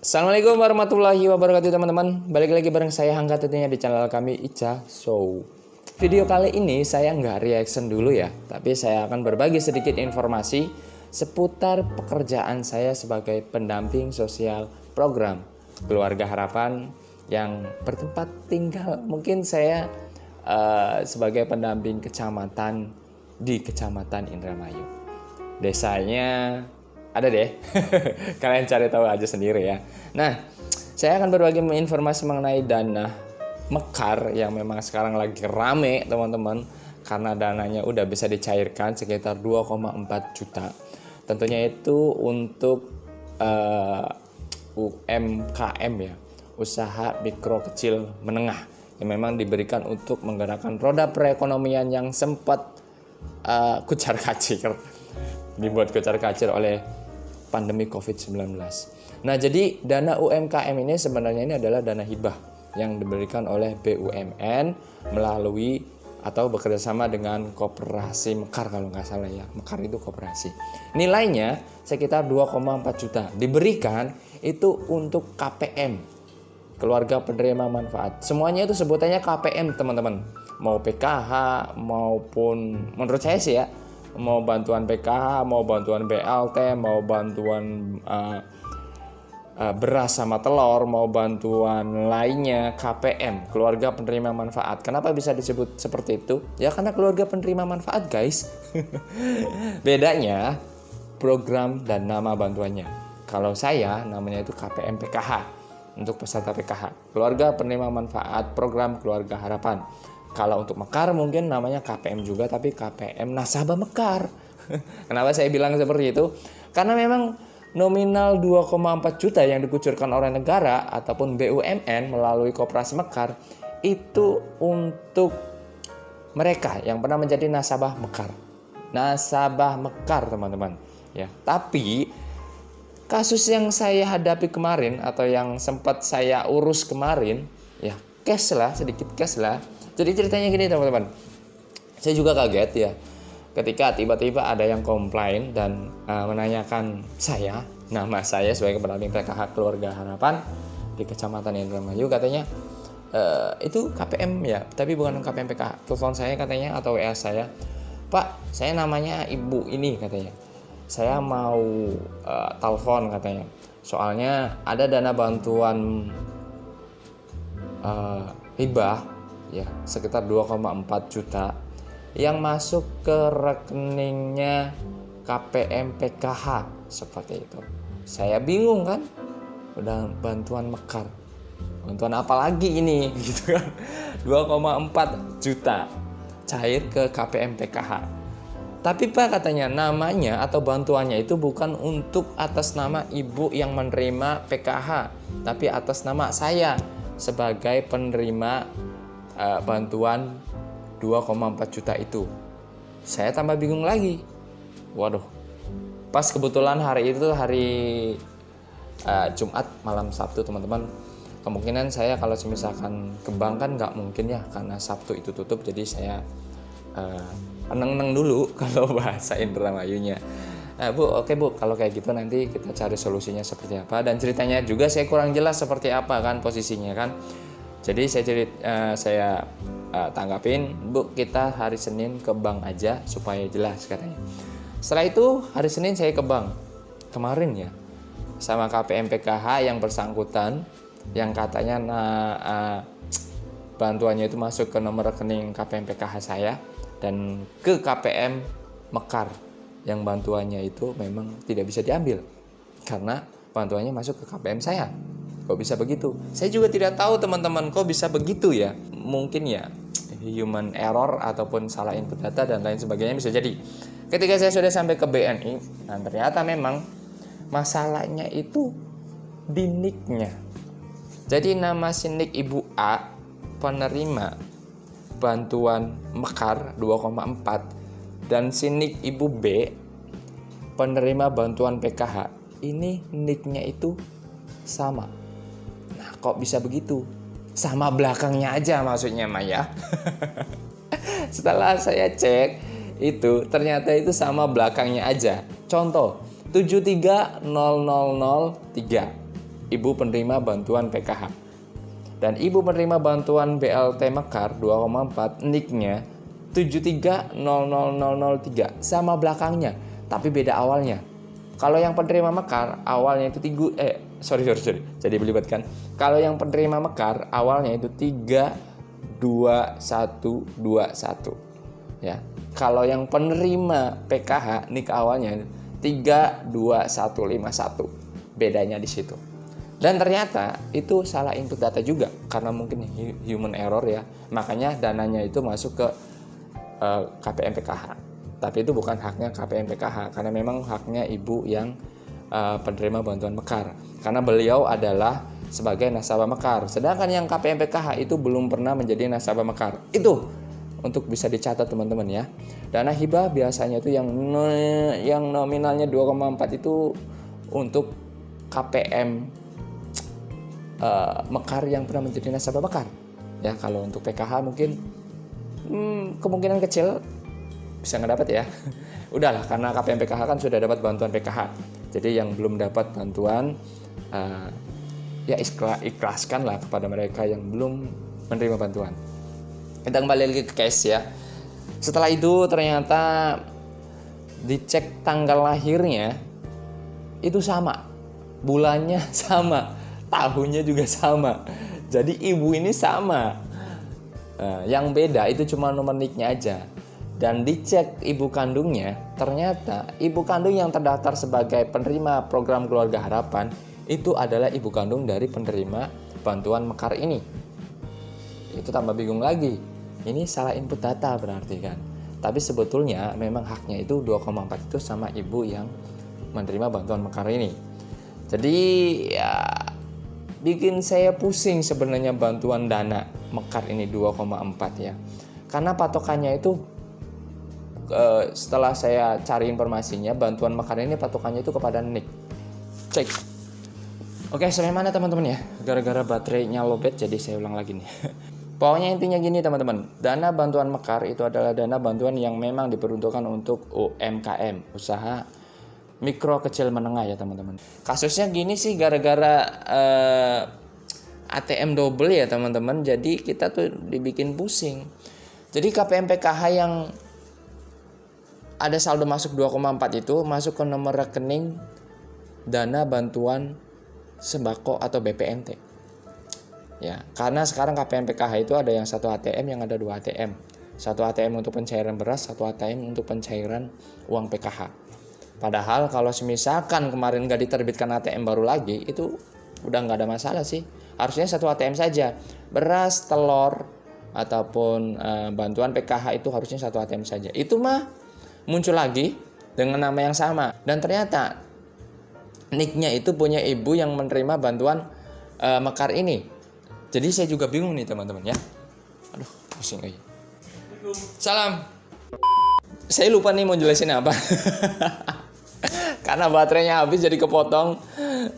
Assalamualaikum warahmatullahi wabarakatuh teman-teman. Balik lagi bareng saya Hangga tentunya di channel kami Ica Show. Video kali ini saya nggak reaction dulu ya, tapi saya akan berbagi sedikit informasi seputar pekerjaan saya sebagai pendamping sosial program Keluarga Harapan yang bertempat tinggal. Mungkin saya sebagai pendamping kecamatan di Kecamatan Indramayu. Desanya ada deh, kalian cari tahu aja sendiri ya. Nah, saya akan berbagi informasi mengenai dana mekar yang memang sekarang lagi rame teman-teman, karena dananya udah bisa dicairkan sekitar 2,4 juta. Tentunya itu untuk UMKM ya, usaha mikro kecil menengah, yang memang diberikan untuk menggerakkan roda perekonomian yang sempat kucar-kacir, dibuat kucar-kacir oleh pandemi COVID-19. Nah, jadi dana UMKM ini sebenarnya ini adalah dana hibah yang diberikan oleh BUMN melalui atau bekerjasama dengan koperasi Mekar kalau nggak salah ya. Mekar itu koperasi. Nilainya sekitar 2,4 juta. Diberikan itu untuk KPM, keluarga penerima manfaat. Semuanya itu sebutannya KPM teman-teman. Mau PKH maupun menurut saya sih ya, mau bantuan PKH, mau bantuan BLT, mau bantuan beras sama telur, mau bantuan lainnya, KPM, keluarga penerima manfaat. Kenapa bisa disebut seperti itu? Ya karena keluarga penerima manfaat guys. Bedanya program dan nama bantuannya. Kalau saya namanya itu KPM PKH, untuk peserta PKH, keluarga penerima manfaat program Keluarga Harapan. Kalau untuk Mekar mungkin namanya KPM juga, tapi KPM Nasabah Mekar. Kenapa saya bilang seperti itu? Karena memang nominal 2,4 juta yang dikucurkan oleh negara ataupun BUMN melalui Koperasi Mekar itu untuk mereka yang pernah menjadi nasabah Mekar. Nasabah Mekar teman-teman. Ya, tapi kasus yang saya hadapi kemarin atau yang sempat saya urus kemarin, ya cash lah, sedikit cash lah. Jadi ceritanya gini teman-teman, saya juga kaget ya ketika tiba-tiba ada yang komplain dan menanyakan saya, nama saya sebagai pendamping PKH Keluarga Harapan di Kecamatan Indramayu, katanya itu KPM ya, tapi bukan KPM PKH. Telepon saya katanya atau WA saya, Pak, saya namanya Ibu ini katanya, saya mau telepon katanya, soalnya ada dana bantuan hibah ya sekitar 2,4 juta yang masuk ke rekeningnya KPM PKH seperti itu. Saya bingung kan, udah bantuan Mekar, bantuan apa lagi ini gitu kan. 2,4 juta cair ke KPM PKH. Tapi Pak katanya namanya atau bantuannya itu bukan untuk atas nama ibu yang menerima PKH, tapi atas nama saya sebagai penerima bantuan 2,4 juta itu. Saya tambah bingung lagi. Waduh, pas kebetulan hari itu hari Jumat malam Sabtu teman-teman. Kemungkinan saya kalau misalkan ke bank kan nggak mungkin ya, karena Sabtu itu tutup. Jadi saya neng-neng dulu kalau bahasa Indramayunya. Bu, oke Bu, kalau kayak gitu nanti kita cari solusinya seperti apa. Dan ceritanya juga saya kurang jelas seperti apa kan posisinya kan. Jadi saya tanggapin, Bu, kita hari Senin ke bank aja supaya jelas katanya. Setelah itu hari Senin saya ke bank kemarin ya, sama KPM PKH yang bersangkutan, yang katanya bantuannya itu masuk ke nomor rekening KPM PKH saya dan ke KPM Mekar yang bantuannya itu memang tidak bisa diambil karena bantuannya masuk ke KPM saya. Kok bisa begitu? Saya juga tidak tahu teman-teman, kok bisa begitu ya. Mungkin ya human error ataupun salah input data dan lain sebagainya bisa jadi. Ketika saya sudah sampai ke BNI, nah ternyata memang masalahnya itu di nicknya. Jadi nama si nick Ibu A penerima bantuan Mekar 2,4 dan si nick Ibu B penerima bantuan PKH, ini nicknya itu sama. Nah, kok bisa begitu? Sama belakangnya aja maksudnya Maya. Setelah saya cek itu ternyata itu sama belakangnya aja. Contoh 7300003. ibu penerima bantuan PKH. Dan ibu penerima bantuan BLT Mekar 2,4 NIK-nya 7300003 sama belakangnya, tapi beda awalnya. Kalau yang penerima Mekar awalnya itu sorry. Jadi belibet kan. Kalau yang penerima Mekar awalnya itu 32121. Ya. Kalau yang penerima PKH NIK awalnya 32151. Bedanya di situ. Dan ternyata itu salah input data juga karena mungkin human error ya. Makanya dananya itu masuk ke KPM PKH. Tapi itu bukan haknya KPM PKH karena memang haknya ibu yang penerima bantuan Mekar. Karena beliau adalah sebagai nasabah Mekar. Sedangkan yang KPM PKH itu belum pernah menjadi nasabah Mekar. Itu untuk bisa dicatat teman-teman ya. Dana hibah biasanya itu yang nominalnya 2,4 itu untuk KPM Mekar yang pernah menjadi nasabah Mekar. Ya, kalau untuk PKH mungkin kemungkinan kecil bisa nggak dapat ya. Udahlah, karena KPM PKH kan sudah dapat bantuan PKH. Jadi yang belum dapat bantuan ya ikhlaskan lah kepada mereka yang belum menerima bantuan. Kita kembali lagi ke case ya. Setelah itu ternyata dicek tanggal lahirnya itu sama, bulannya sama, tahunnya juga sama. Jadi ibu ini sama. Yang beda itu cuma nomor NIK-nya aja. Dan dicek ibu kandungnya, ternyata ibu kandung yang terdaftar sebagai penerima program Keluarga Harapan itu adalah ibu kandung dari penerima bantuan Mekar ini. Itu tambah bingung lagi. Ini salah input data berarti kan. Tapi sebetulnya memang haknya itu 2,4 itu sama ibu yang menerima bantuan Mekar ini. Jadi ya bikin saya pusing sebenarnya bantuan dana Mekar ini 2,4 ya. Karena patokannya itu setelah saya cari informasinya, bantuan Mekar ini patokannya itu kepada NIK. Cek. Oke, sampai mana teman-teman ya? Gara-gara baterainya lowbat jadi saya ulang lagi nih. Pokoknya intinya gini teman-teman, dana bantuan Mekar itu adalah dana bantuan yang memang diperuntukkan untuk UMKM, usaha mikro kecil menengah ya teman-teman. Kasusnya gini sih gara-gara ATM double ya teman-teman, jadi kita tuh dibikin pusing. Jadi KPM PKH yang ada saldo masuk 2,4 itu masuk ke nomor rekening dana bantuan sembako atau BPNT. Ya, karena sekarang KPM PKH itu ada yang satu ATM, yang ada 2 ATM. Satu ATM untuk pencairan beras, satu ATM untuk pencairan uang PKH. Padahal kalau misalkan kemarin nggak diterbitkan ATM baru lagi, itu udah nggak ada masalah sih. Harusnya satu ATM saja. Beras, telur, ataupun bantuan PKH itu harusnya satu ATM saja. Itu mah muncul lagi dengan nama yang sama. Dan ternyata NIK-nya itu punya ibu yang menerima bantuan Mekar ini. Jadi saya juga bingung nih teman-teman ya. Aduh, pusing aja. Salam. Saya lupa nih mau jelasin apa. Karena baterainya habis jadi kepotong.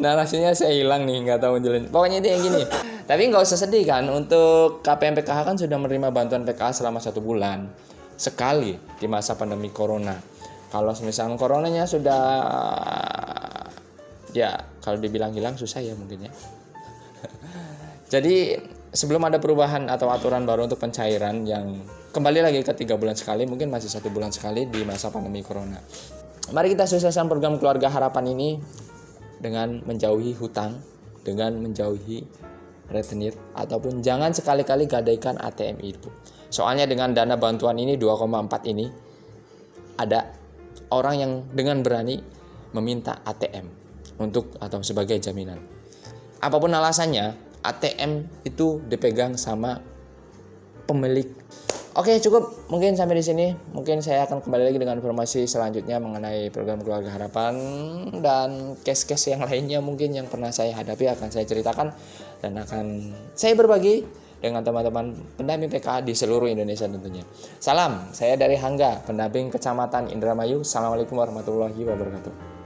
Narasinya saya hilang nih, nggak tahu jelasin. Pokoknya itu yang gini. Tapi nggak usah sedih kan. Untuk KPM PKH kan sudah menerima bantuan PKH selama 1 bulan sekali di masa pandemi corona. Kalau misalnya coronanya sudah ya kalau dibilang hilang susah ya mungkin ya. Jadi sebelum ada perubahan atau aturan baru untuk pencairan yang kembali lagi ke 3 bulan sekali, mungkin masih 1 bulan sekali di masa pandemi corona. Mari kita sukseskan program Keluarga Harapan ini dengan menjauhi hutang, dengan menjauhi retenir, ataupun jangan sekali-kali gadaikan ATM itu. Soalnya dengan dana bantuan ini 2,4 ini ada orang yang dengan berani meminta ATM untuk atau sebagai jaminan. Apapun alasannya, ATM itu dipegang sama pemilik. Oke, cukup mungkin sampai di sini. Mungkin saya akan kembali lagi dengan informasi selanjutnya mengenai program Keluarga Harapan dan case-case yang lainnya mungkin yang pernah saya hadapi akan saya ceritakan dan akan saya berbagi dengan teman-teman pendamping PKH di seluruh Indonesia tentunya. Salam, saya dari Hangga, pendamping Kecamatan Indramayu. Assalamualaikum warahmatullahi wabarakatuh.